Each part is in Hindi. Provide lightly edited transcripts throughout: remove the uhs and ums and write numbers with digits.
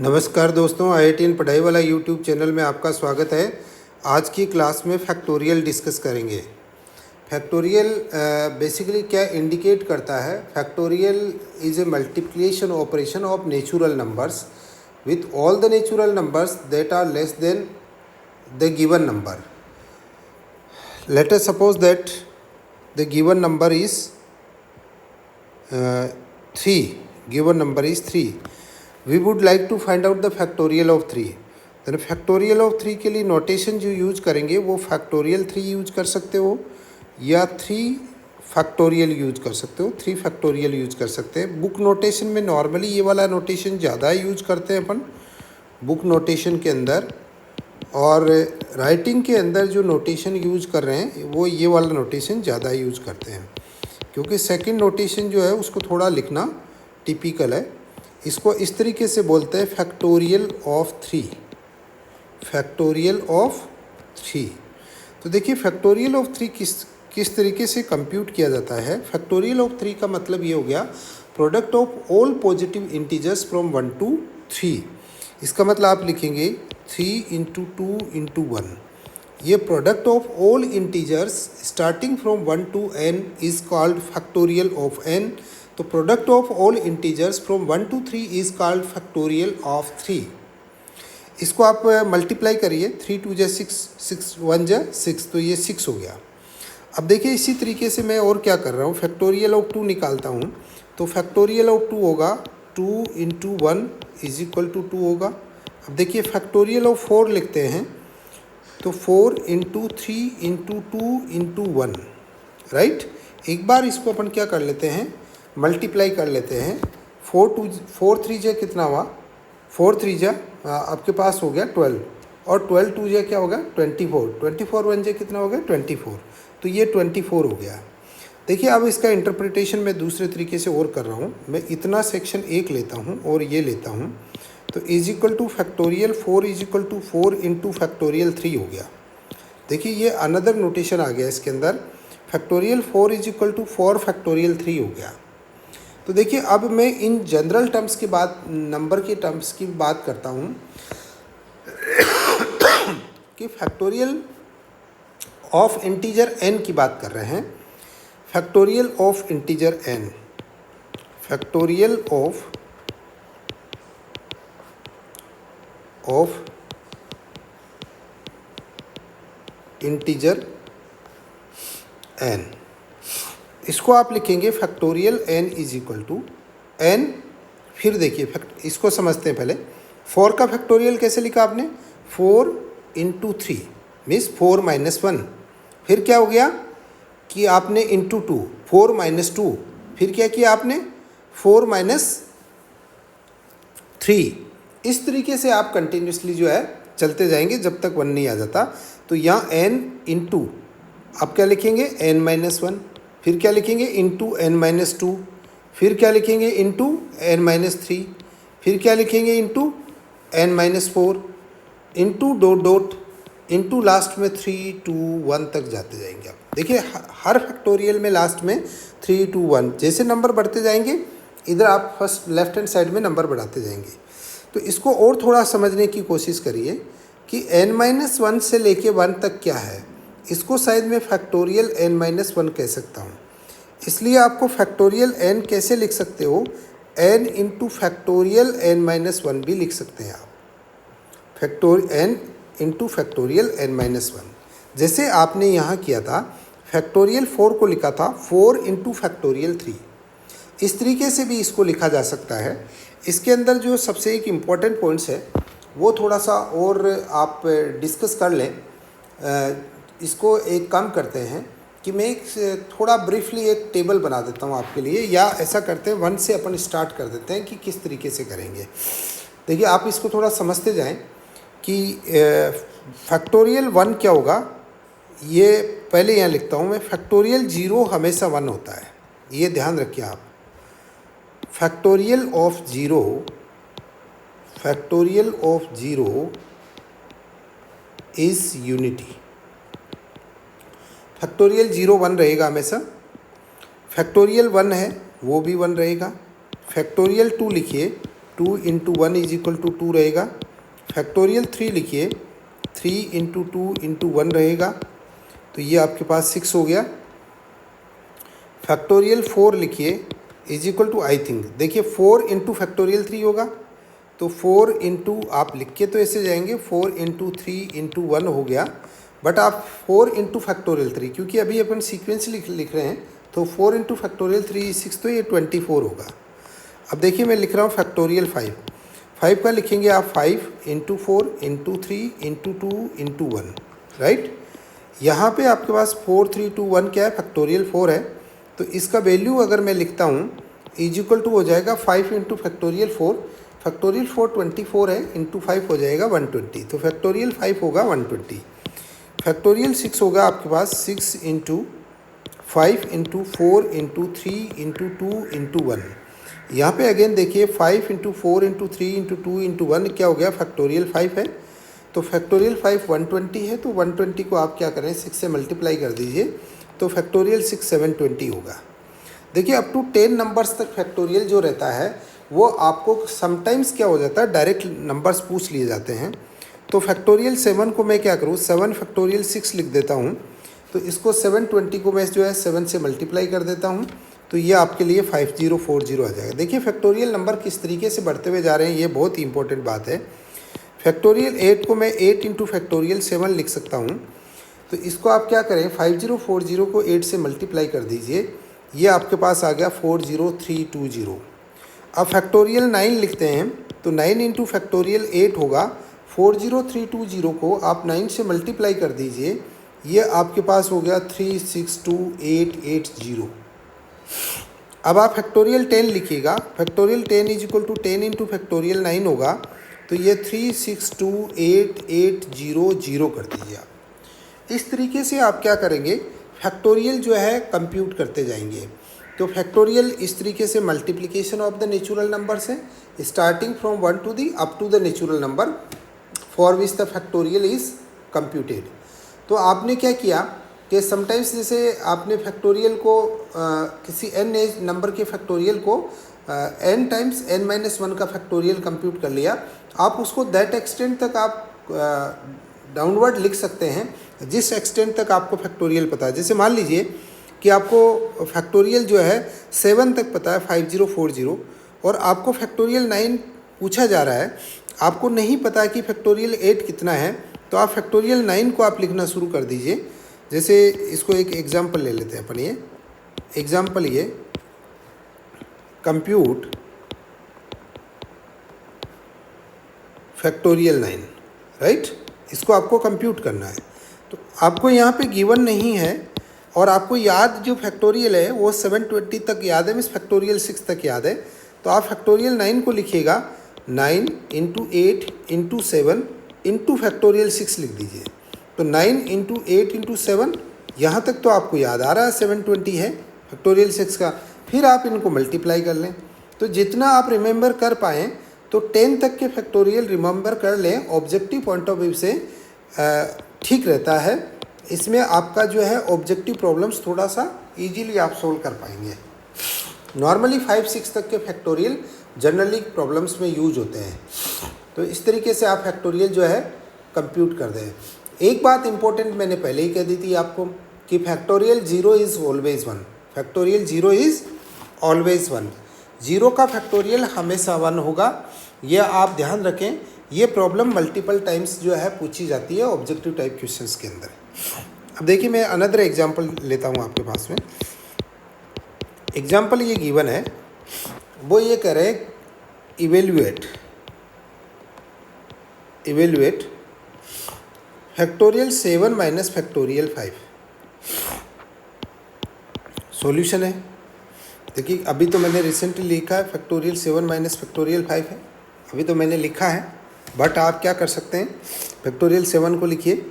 नमस्कार दोस्तों, IITN पढ़ाई वाला यूट्यूब चैनल में आपका स्वागत है। आज की क्लास में फैक्टोरियल डिस्कस करेंगे। फैक्टोरियल बेसिकली क्या इंडिकेट करता है? Factorial is a multiplication operation of natural numbers with all the natural numbers that are less than the given number. Let us suppose that the given number is 3. Given number is 3. We would like to find out the factorial of 3. then factorial of 3 के लिए नोटेशन जो यूज करेंगे वो फैक्टोरियल 3 यूज कर सकते हो या 3 फैक्टोरियल यूज कर सकते हो, 3 फैक्टोरियल यूज कर सकते हैं। बुक नोटेशन में नॉर्मली ये वाला नोटेशन ज़्यादा यूज करते हैं अपन बुक नोटेशन के अंदर, और राइटिंग के अंदर जो नोटेशन यूज कर रहे हैं वो ये वाला नोटेशन ज़्यादा यूज करते हैं, क्योंकि सेकंड नोटेशन जो है उसको थोड़ा लिखना टिपिकल है। इसको इस तरीके से बोलते हैं फैक्टोरियल ऑफ 3। Factorial of 3। तो देखिए फैक्टोरियल ऑफ 3 किस तरीके से कंप्यूट किया जाता है। फैक्टोरियल ऑफ 3 का मतलब ये हो गया product of all positive integers from 1 to 3। इसका मतलब आप लिखेंगे 3 into 2 into 1। ये product of all integers starting from 1 to n is called factorial of n। तो product of all integers from 1 to 3 is called factorial of 3। इसको आप मल्टीप्लाई करिए, 3 2 6, 6 1 6, तो ये 6 हो गया। अब देखिए इसी तरीके से मैं और क्या कर रहा हूँ, फैक्टोरियल ऑफ 2 निकालता हूँ। तो फैक्टोरियल ऑफ 2 होगा 2 into 1 इज इक्वल टू 2 होगा। अब देखिए फैक्टोरियल ऑफ 4 लिखते हैं तो 4 into 3 into 2 into 1, राइट। एक बार इसको अपन क्या कर लेते हैं, मल्टीप्लाई कर लेते हैं। 4 3 जा कितना हुआ, 4 3 जा आपके पास हो गया 12, और 12 2 जा क्या होगा 24, 24 1 जा कितना हो गया 24, तो ये 24 हो गया। देखिए अब इसका इंटरप्रिटेशन मैं दूसरे तरीके से और कर रहा हूँ। मैं इतना सेक्शन एक लेता हूँ और ये लेता हूँ, तो is equal to factorial 4 is equal to 4 into factorial 3 हो गया। देखिए ये अनदर नोटेशन आ गया इसके अंदर, factorial 4 is equal to 4 factorial 3 हो गया। तो देखिए अब मैं इन जनरल टर्म्स की बात, नंबर के टर्म्स की बात करता हूँ कि फैक्टोरियल ऑफ इंटीजर n की बात कर रहे हैं। Factorial of integer n, factorial of integer n, इसको आप लिखेंगे factorial n is equal to n। फिर देखिए इसको समझते हैं पहले। 4 का फैक्टोरियल कैसे लिखा आपने, 4 into 3 मीन्स 4 - 1। फिर क्या हो गया कि आपने इंटू 2, 4 - 2। फिर क्या किया आपने 4 - 3। इस तरीके से आप कंटिन्यूसली जो है चलते जाएंगे जब तक 1 नहीं आ जाता। तो यहाँ n इंटू आप क्या लिखेंगे n - 1, फिर क्या लिखेंगे इंटू n - 2, फिर क्या लिखेंगे इंटू n - 3, फिर क्या लिखेंगे into n - 4, into dot dot, into last में 3 2 1 तक जाते जाएंगे। आप देखिए हर फैक्टोरियल में लास्ट में 3 2 1 जैसे नंबर बढ़ते जाएंगे, इधर आप फर्स्ट लेफ्ट हैंड साइड में नंबर बढ़ाते जाएंगे। तो इसको और थोड़ा समझने की कोशिश करिए कि n - 1 से लेके 1 तक क्या है। इसको शायद मैं फैक्टोरियल n - 1 कह सकता हूँ। इसलिए आपको फैक्टोरियल n कैसे लिख सकते हो, n इंटू फैक्टोरियल n - 1 भी लिख सकते हैं आप, n इंटू फैक्टोरियल n - 1। जैसे आपने यहाँ किया था, फैक्टोरियल 4 को लिखा था 4 इंटू फैक्टोरियल 3। इस तरीके से भी इसको लिखा जा सकता है। इसके अंदर जो सबसे एक इम्पॉर्टेंट पॉइंट्स है वो थोड़ा सा और आप डिस्कस कर लें। इसको एक काम करते हैं कि मैं एक थोड़ा ब्रीफली एक टेबल बना देता हूँ आपके लिए, या ऐसा करते हैं 1 से अपन स्टार्ट कर देते हैं कि किस तरीके से करेंगे। देखिए आप इसको थोड़ा समझते जाएं कि फैक्टोरियल 1 क्या होगा। ये पहले यहाँ लिखता हूँ मैं, फैक्टोरियल 0 हमेशा 1 होता है, ये ध्यान रखिए आप। Factorial of 0, factorial of 0 is unity. Factorial 0 1 रहेगा हमेशा, फैक्टोरियल 1 है वो भी 1 रहेगा। फैक्टोरियल 2 लिखिए 2 इंटू 1 इज इक्वल टू 2 रहेगा। फैक्टोरियल 3 लिखिए, 3 इंटू 2 इंटू 1 रहेगा, तो ये आपके पास 6 हो गया। फैक्टोरियल 4 लिखिए is equal to, I think देखिए 4 इंटू फैक्टोरियल 3 होगा, तो 4 इंटू आप लिख के तो ऐसे जाएंगे 4 इंटू 3 इंटू 1 हो गया, बट आप 4 इंटू फैक्टोरियल 3, क्योंकि अभी अपन सीक्वेंस लिख रहे हैं, तो 4 इंटू फैक्टोरियल 3 6, तो ये 24 होगा। अब देखिए मैं लिख रहा हूँ फैक्टोरियल 5 का लिखेंगे आप 5 into 4 into 3 into 2 into 1, right. यहाँ पे आपके पास 4 3 2 1 क्या है, फैक्टोरियल 4 है, तो इसका वैल्यू अगर मैं लिखता हूँ इज इक्वल टू हो जाएगा 5 इंटू फैक्टोरियल 4, फैक्टोरियल 4 24 है, इंटू 5 हो जाएगा 120, तो फैक्टोरियल 5 होगा 120। फैक्टोरियल 6 होगा आपके पास 6 into 5 into 4 into 3 into 2 into 1। यहाँ पे अगेन देखिए 5 इंटू 4 इंटू 3 इंटू 2 इंटू 1 क्या हो गया, फैक्टोरियल 5 है, तो फैक्टोरियल 5 120 है, तो 120 को आप क्या करें 6 से मल्टीप्लाई कर दीजिए, तो फैक्टोरियल 6 720 होगा। देखिए अप टू 10 नंबर्स तक फैक्टोरियल जो रहता है वो आपको समटाइम्स क्या हो जाता है, डायरेक्ट नंबर्स पूछ लिए जाते हैं। तो फैक्टोरियल 7 को मैं क्या करूँ, 7 फैक्टोरियल 6 लिख देता हूँ, तो इसको 720 को मैं जो है 7 से मल्टीप्लाई कर देता हूँ, तो ये आपके लिए 5040 आ जाएगा। देखिए फैक्टोरियल नंबर किस तरीके से बढ़ते हुए जा रहे हैं, ये बहुत ही इंपॉर्टेंट बात है। फैक्टोरियल 8 को मैं 8 इंटू फैक्टोरियल 7 लिख सकता हूँ, तो इसको आप क्या करें 5040 को 8 से मल्टीप्लाई कर दीजिए, ये आपके पास आ गया 40320। अब फैक्टोरियल 9 लिखते हैं, तो 9 इंटू फैक्टोरियल 8 होगा, 40320 को आप 9 से मल्टीप्लाई कर दीजिए, ये आपके पास हो गया 362880। अब आप फैक्टोरियल 10 लिखिएगा, factorial 10 is equal to 10 into factorial 9 होगा, तो ये 362880 कर दीजिए आप। इस तरीके से आप क्या करेंगे, फैक्टोरियल जो है कंप्यूट करते जाएंगे। तो फैक्टोरियल इस तरीके से multiplication of the natural numbers है, starting from 1 to the up to the natural number for which the factorial is computed. तो आपने क्या किया कि समटाइम्स जैसे आपने फैक्टोरियल को किसी n नंबर के फैक्टोरियल को n टाइम्स n-1 का फैक्टोरियल कंप्यूट कर लिया, आप उसको दैट एक्सटेंट तक आप डाउनवर्ड लिख सकते हैं जिस एक्सटेंट तक आपको फैक्टोरियल पता है। जैसे मान लीजिए कि आपको फैक्टोरियल जो है 7 तक पता है 5040, और आपको फैक्टोरियल 9 पूछा जा रहा है, आपको नहीं पता कि फैक्टोरियल 8 कितना है, तो आप फैक्टोरियल 9 को आप लिखना शुरू कर दीजिए। जैसे इसको एक एग्जांपल ले लेते हैं अपन, ये एग्जांपल ये कंप्यूट फैक्टोरियल 9, राइट, इसको आपको कंप्यूट करना है। तो आपको यहाँ पे गिवन नहीं है, और आपको याद जो फैक्टोरियल है वो 720 तक याद है, मीन्स फैक्टोरियल 6 तक याद है, तो आप फैक्टोरियल 9 को लिखिएगा 9 इंटू 8 इंटू 7 इंटू फैक्टोरियल 6 लिख दीजिए। तो 9 इंटू 8 इंटू 7, यहाँ तक तो आपको याद आ रहा है 720 है फैक्टोरियल 6 का, फिर आप इनको मल्टीप्लाई कर लें, तो जितना आप रिमेंबर कर पाएँ तो 10 तक के फैक्टोरियल रिमेंबर कर लें, ऑब्जेक्टिव पॉइंट ऑफ व्यू से ठीक रहता है। इसमें आपका जो है ऑब्जेक्टिव प्रॉब्लम्स थोड़ा सा इजीली आप सोल्व कर पाएंगे। नॉर्मली 5-6 तक के फैक्टोरियल जनरली प्रॉब्लम्स में यूज होते हैं, तो इस तरीके से आप फैक्टोरियल जो है कंप्यूट कर दें। एक बात इंपॉर्टेंट मैंने पहले ही कह दी थी आपको कि factorial 0 is always 1, factorial 0 is always 1, 0 का फैक्टोरियल हमेशा 1 होगा, यह आप ध्यान रखें। ये प्रॉब्लम मल्टीपल टाइम्स जो है पूछी जाती है ऑब्जेक्टिव टाइप क्वेश्चंस के अंदर। अब देखिए मैं अनदर एग्जांपल लेता हूँ आपके पास में। एग्जांपल ये गिवन है, वो ये कह रहे हैं evaluate factorial 7 minus factorial 5। Solution है, देखिए अभी तो मैंने रिसेंटली लिखा है फैक्टोरियल 7 माइनस फैक्टोरियल 5 है, अभी तो मैंने लिखा है, बट आप क्या कर सकते हैं, फैक्टोरियल 7 को लिखिए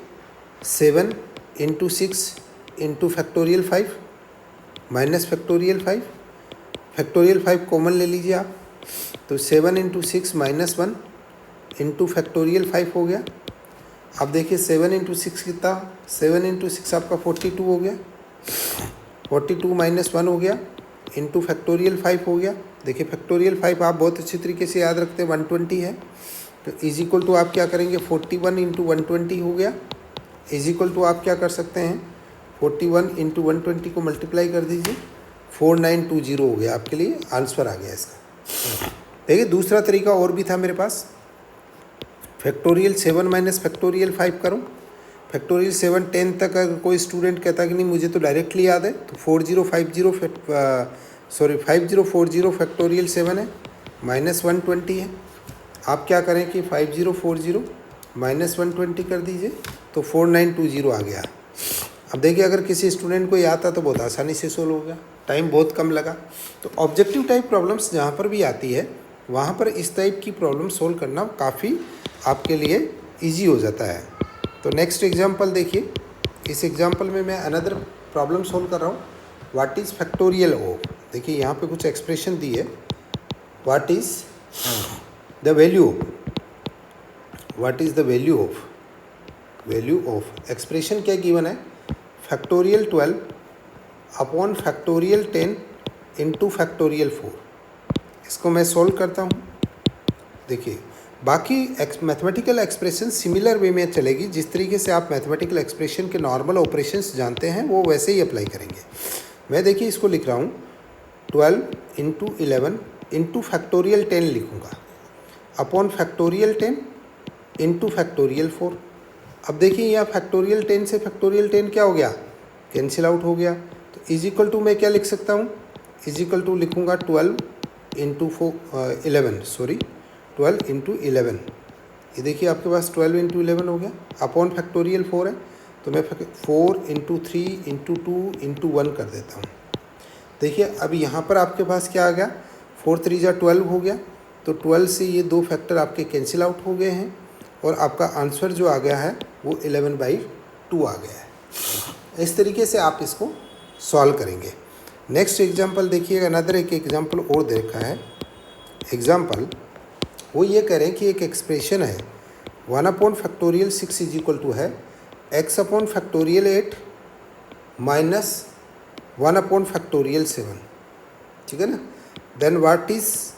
7 into 6 into factorial 5 minus factorial 5, factorial 5 common ले लीजिए आप, तो 7 इंटू 6 माइनस 1 इंटू फैक्टोरियल 5 हो गया। अब देखिए 7 इंटू 6 कितना, 7 इंटू 6 आपका 42 हो गया, 42 माइनस 1 हो गया, इंटू फैक्टोरियल 5 हो गया। देखिए फैक्टोरियल 5 आप बहुत अच्छी तरीके से याद रखते हैं, 120 है, तो इज इक्वल टू आप क्या करेंगे 41 इंटू 120 हो गया। इज इक्वल टू आप क्या कर सकते हैं 41 इंटू 120 को मल्टीप्लाई कर दीजिए, 4920 हो गया, आपके लिए आंसर आ गया इसका। देखिए दूसरा तरीका और भी था मेरे पास, फैक्टोरियल 7 माइनस फैक्टोरियल 5 करो। फैक्टोरियल 7 10 तक अगर कोई स्टूडेंट कहता कि नहीं मुझे तो डायरेक्टली याद है, तो 5040 फैक्टोरियल 7 है, माइनस 120 है। आप क्या करें कि 5040 माइनस 120 कर दीजिए, तो 4920 आ गया। अब देखिए अगर किसी स्टूडेंट को याद था तो बहुत आसानी से सोल्व हो गया, टाइम बहुत कम लगा। तो ऑब्जेक्टिव टाइप प्रॉब्लम्स जहाँ पर भी आती है वहाँ पर इस टाइप की प्रॉब्लम सोल्व करना काफ़ी आपके लिए इजी हो जाता है। तो नेक्स्ट एग्जांपल देखिए, इस एग्जांपल में मैं अनदर प्रॉब्लम सोल्व कर रहा हूँ। व्हाट इज़ फैक्टोरियल ऑफ, देखिए यहाँ पे कुछ एक्सप्रेशन दी है, what is the value, what is the value of expression क्या गिवन है, factorial 12 upon factorial 10 into factorial 4। इसको मैं सोल्व करता हूँ। देखिए बाकी मैथमेटिकल एक्सप्रेशन सिमिलर वे में चलेगी, जिस तरीके से आप मैथमेटिकल एक्सप्रेशन के नॉर्मल ऑपरेशंस जानते हैं वो वैसे ही अप्लाई करेंगे। मैं देखिए इसको लिख रहा हूँ 12 इंटू 11 इंटू फैक्टोरियल 10 लिखूँगा, अपॉन फैक्टोरियल 10 इंटू फैक्टोरियल 4। अब देखिए यहाँ फैक्टोरियल 10 से फैक्टोरियल 10 क्या हो गया, कैंसिल आउट हो गया। तो इज इक्वल टू मैं क्या लिख सकता हूँ, इज इक्वल टू लिखूँगा 12 इंटू 12 इंटू 11। ये देखिए आपके पास 12 इंटू 11 हो गया, अपॉन फैक्टोरियल 4 है, तो मैं 4 इंटू 3 इंटू 2 इंटू 1 कर देता हूँ। देखिए अब यहाँ पर आपके पास क्या आ गया, 4 3 जा 12 हो गया, तो 12 से ये दो फैक्टर आपके कैंसिल आउट हो गए हैं, और आपका आंसर जो आ गया है वो 11/2 आ गया है। इस तरीके से आप इसको सॉल्व करेंगे। नेक्स्ट एग्जांपल देखिए, अनदर एक एग्जांपल और देखा है। एग्जांपल वो ये करें कि एक एक्सप्रेशन है 1/6 इज इक्वल टू है x/8 माइनस 1/7, ठीक है ना। Then what is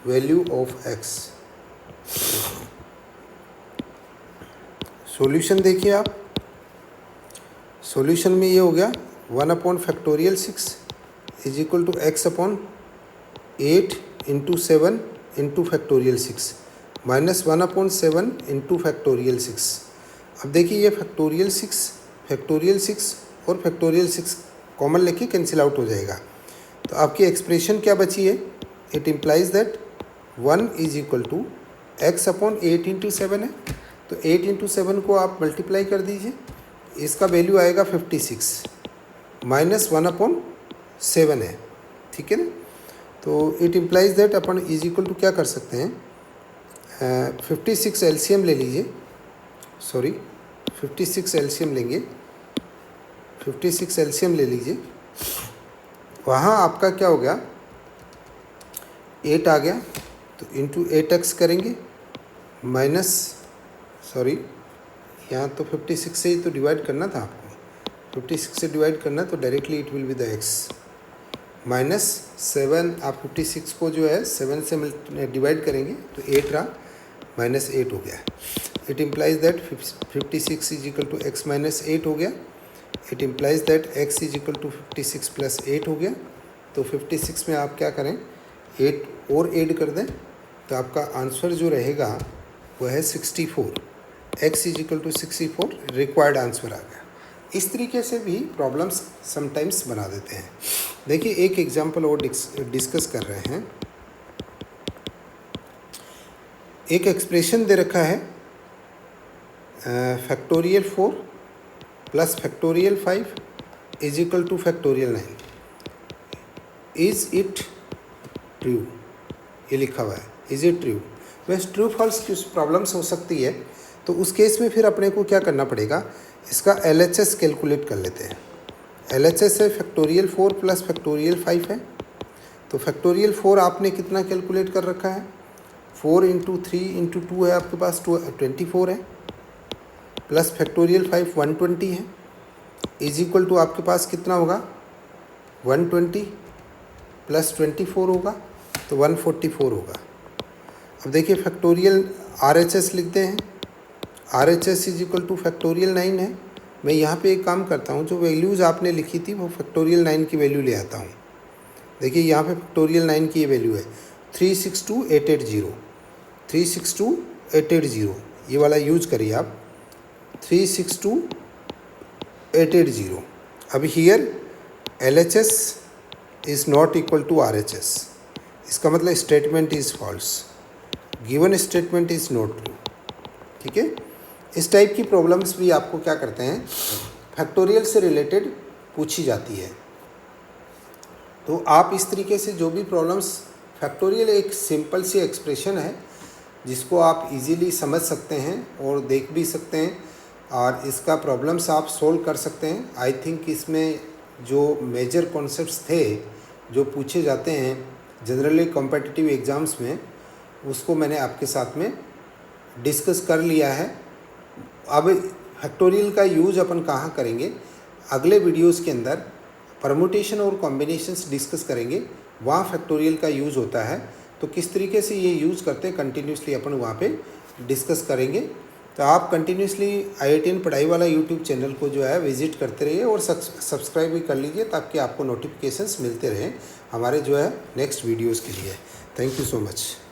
value of x। Solution देखिए आप, सॉल्यूशन में ये हो गया 1/6 is equal to x/8 into 7 into factorial 6 minus 1/7 into factorial 6। अब देखिए ये फैक्टोरियल 6 और फैक्टोरियल 6 कॉमन लेके कैंसिल आउट हो जाएगा, तो आपकी एक्सप्रेशन क्या बची है, it implies that 1 is equal to x/8 into 7 है, तो 8 इंटू 7 को आप मल्टीप्लाई कर दीजिए, इसका वैल्यू आएगा 56 माइनस 1/7 है, ठीक है ना। तो इट इम्प्लाइज दैट अपन इज इक्वल टू क्या कर सकते हैं, 56 एलसीएम ले लीजिए, 56 एलसीएम लेंगे, 56 एलसीएम ले लीजिए। वहाँ आपका क्या हो गया 8 आ गया, तो इंटू 8x करेंगे, माइनस यहाँ तो 56 से ही तो डिवाइड करना था आपको, 56 से डिवाइड करना, तो directly it will be the x, minus 7। आप 56 को जो है 7 से डिवाइड करेंगे तो 8 रहा, माइनस 8 हो गया। It implies that 56 is equal to x minus 8 हो गया। It implies that x is equal to 56 plus 8 हो गया। तो 56 में आप क्या करें 8 और ऐड कर दें, तो आपका आंसर जो रहेगा वो है 64। x is equal to 64 required answer आ गया। इस तरीके से भी प्रॉब्लम्स समटाइम्स बना देते हैं। देखिए एक एग्जांपल और डिस्कस कर रहे हैं। एक एक्सप्रेशन दे रखा है factorial 4 plus factorial 5 is equal to factorial 9। Is it true, ये लिखा हुआ है, इज़ इट ट्रू। वैसे ट्रू फॉल्स की प्रॉब्लम्स हो सकती है, तो उस केस में फिर अपने को क्या करना पड़ेगा, इसका LHS कैलकुलेट कर लेते हैं। LHS है फैक्टोरियल 4 प्लस फैक्टोरियल 5 है, तो फैक्टोरियल 4 आपने कितना कैलकुलेट कर रखा है, 4 इंटू 3 इंटू 2 है आपके पास 24 है, प्लस फैक्टोरियल 5 120 है, इज इक्वल टू आपके पास कितना होगा 120 प्लस 24 होगा तो 144 होगा। अब देखिए फैक्टोरियल RHS लिखते हैं, RHS is equal to factorial 9 है। मैं यहाँ पे एक काम करता हूँ, जो वैल्यूज़ आपने लिखी थी वो फैक्टोरियल 9 की वैल्यू ले आता हूँ। देखिए यहाँ पे फैक्टोरियल 9 की ये वैल्यू है 362880, 362880 ये वाला यूज करिए आप, 362880। अब here LHS is not equal to RHS, इसका मतलब statement is false, given statement is not true. ठीक है, इस टाइप की प्रॉब्लम्स भी आपको क्या करते हैं फैक्टोरियल से रिलेटेड पूछी जाती है। तो आप इस तरीके से जो भी प्रॉब्लम्स, फैक्टोरियल एक सिंपल सी एक्सप्रेशन है जिसको आप इजीली समझ सकते हैं और देख भी सकते हैं और इसका प्रॉब्लम्स आप सोल्व कर सकते हैं। आई थिंक इसमें जो मेजर कॉन्सेप्ट्स थे जो पूछे जाते हैं जनरली कॉम्पिटिटिव एग्ज़ाम्स में, उसको मैंने आपके साथ में डिस्कस कर लिया है। अब फैक्टोरियल का यूज अपन कहाँ करेंगे, अगले वीडियोस के अंदर परमुटेशन और कॉम्बिनेशंस डिस्कस करेंगे, वहाँ फैक्टोरियल का यूज़ होता है। तो किस तरीके से ये यूज़ करते हैं कंटिन्यूसली अपन वहाँ पे डिस्कस करेंगे। तो आप कंटिन्यूसली IITian पढ़ाई वाला यूट्यूब चैनल को जो है विजिट करते रहिए और सब्सक्राइब भी कर लीजिए ताकि आपको नोटिफिकेशंस मिलते रहें हमारे जो है नेक्स्ट वीडियोज़ के लिए। Thank you so much.